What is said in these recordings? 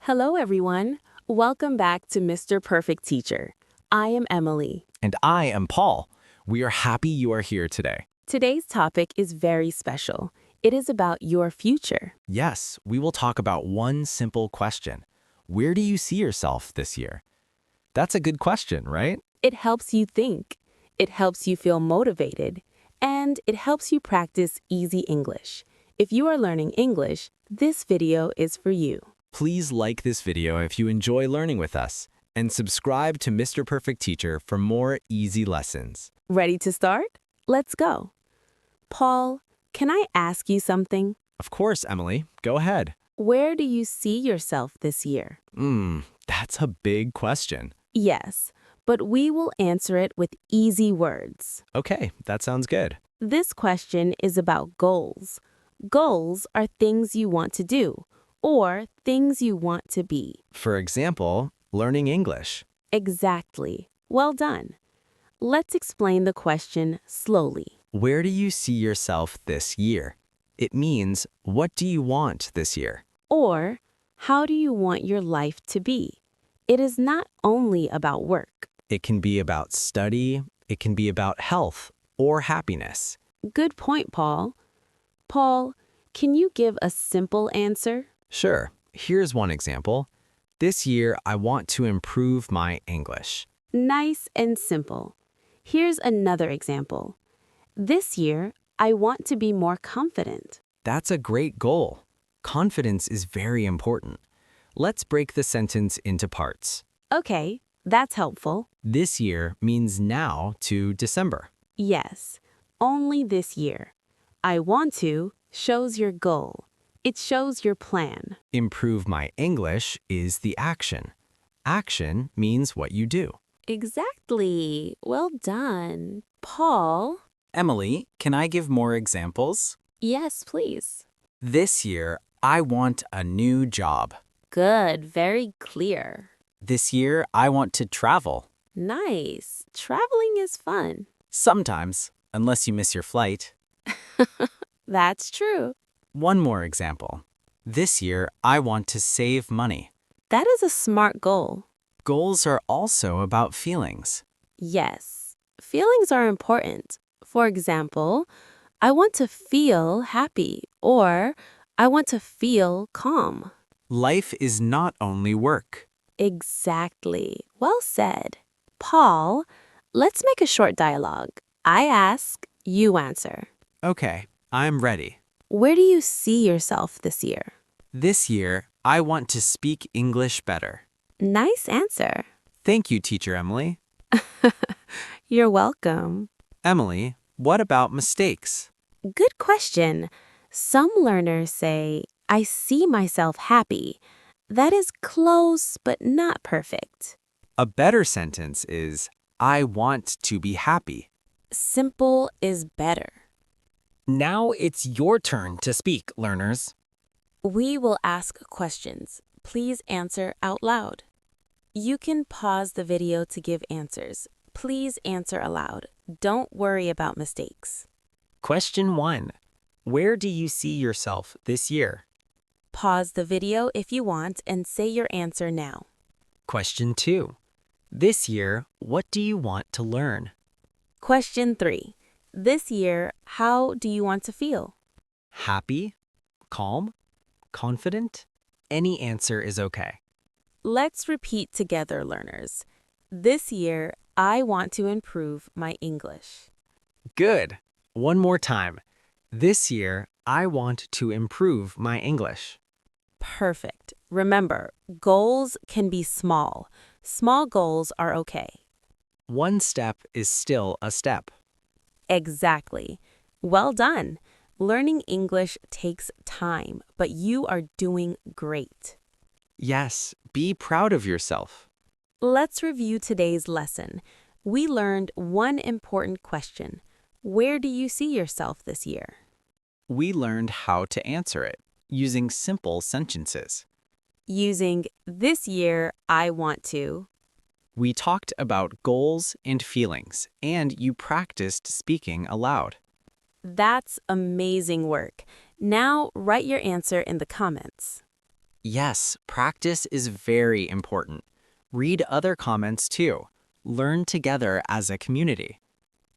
Hello, everyone. Welcome back to Mr. Perfect Teacher. I am Emily. And I am Paul. We are happy you are here today. Today's topic is very special. It is about your future. Yes, we will talk about one simple question. Where do you see yourself this year? That's a good question, right? It helps you think, it helps you feel motivated, and it helps you practice easy English. If you are learning English, this video is for you. Please like this video if you enjoy learning with us, and subscribe to Mr. Perfect Teacher for more easy lessons. Ready to start? Let's go. Paul, can I ask you something? Of course, Emily. Go ahead. Where do you see yourself this year? That's a big question. Yes, but we will answer it with easy words. Okay, that sounds good. This question is about goals. Goals are things you want to do or things you want to be. For example, learning English. Exactly. Well done. Let's explain the question slowly. Where do you see yourself this year? It means, what do you want this year? Or, how do you want your life to be? It is not only about work. It can be about study, it can be about health or happiness. Good point, Paul. Paul, can you give a simple answer? Sure, here's one example. This year, I want to improve my English. Nice and simple. Here's another example. This year, I want to be more confident. That's a great goal. Confidence is very important. Let's break the sentence into parts. Okay, that's helpful. This year means now to December. Yes, only this year. I want to shows your goal. It shows your plan. Improve my English is the action. Action means what you do. Exactly. Well done. Paul? Emily, can I give more examples? Yes, please. This year, I want a new job. Good, very clear. This year, I want to travel. Nice. Traveling is fun. Sometimes, unless you miss your flight. That's true. One more example. This year, I want to save money. That is a smart goal. Goals are also about feelings. Yes, feelings are important. For example, I want to feel happy or I want to feel calm. Life is not only work. Exactly. Well said. Paul, let's make a short dialogue. I ask, you answer. Okay, I'm ready. Where do you see yourself this year? This year, I want to speak English better. Nice answer. Thank you, Teacher Emily. You're welcome. Emily, what about mistakes? Good question. Some learners say, I see myself happy. That is close but not perfect. A better sentence is, I want to be happy. Simple is better. Now it's your turn to speak, learners. We will ask questions. Please answer out loud. You can pause the video to give answers. Please answer aloud. Don't worry about mistakes. Question 1. Where do you see yourself this year? Pause the video if you want and say your answer now. Question 2. This year, what do you want to learn? Question 3. This year, how do you want to feel? Happy? Calm? Confident? Any answer is okay. Let's repeat together, learners. This year, I want to improve my English. Good. One more time. This year, I want to improve my English. Perfect. Remember, goals can be small. Small goals are okay. One step is still a step. Exactly. Well done. Learning English takes time, but you are doing great. Yes, be proud of yourself. Let's review today's lesson. We learned one important question. Where do you see yourself this year? We learned how to answer it using simple sentences. Using this year, I want to. We talked about goals and feelings, and you practiced speaking aloud. That's amazing work. Now write your answer in the comments. Yes, practice is very important. Read other comments too. Learn together as a community.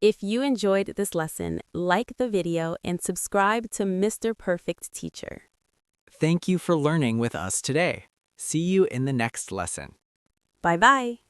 If you enjoyed this lesson, like the video and subscribe to Mr. Perfect Teacher. Thank you for learning with us today. See you in the next lesson. Bye-bye.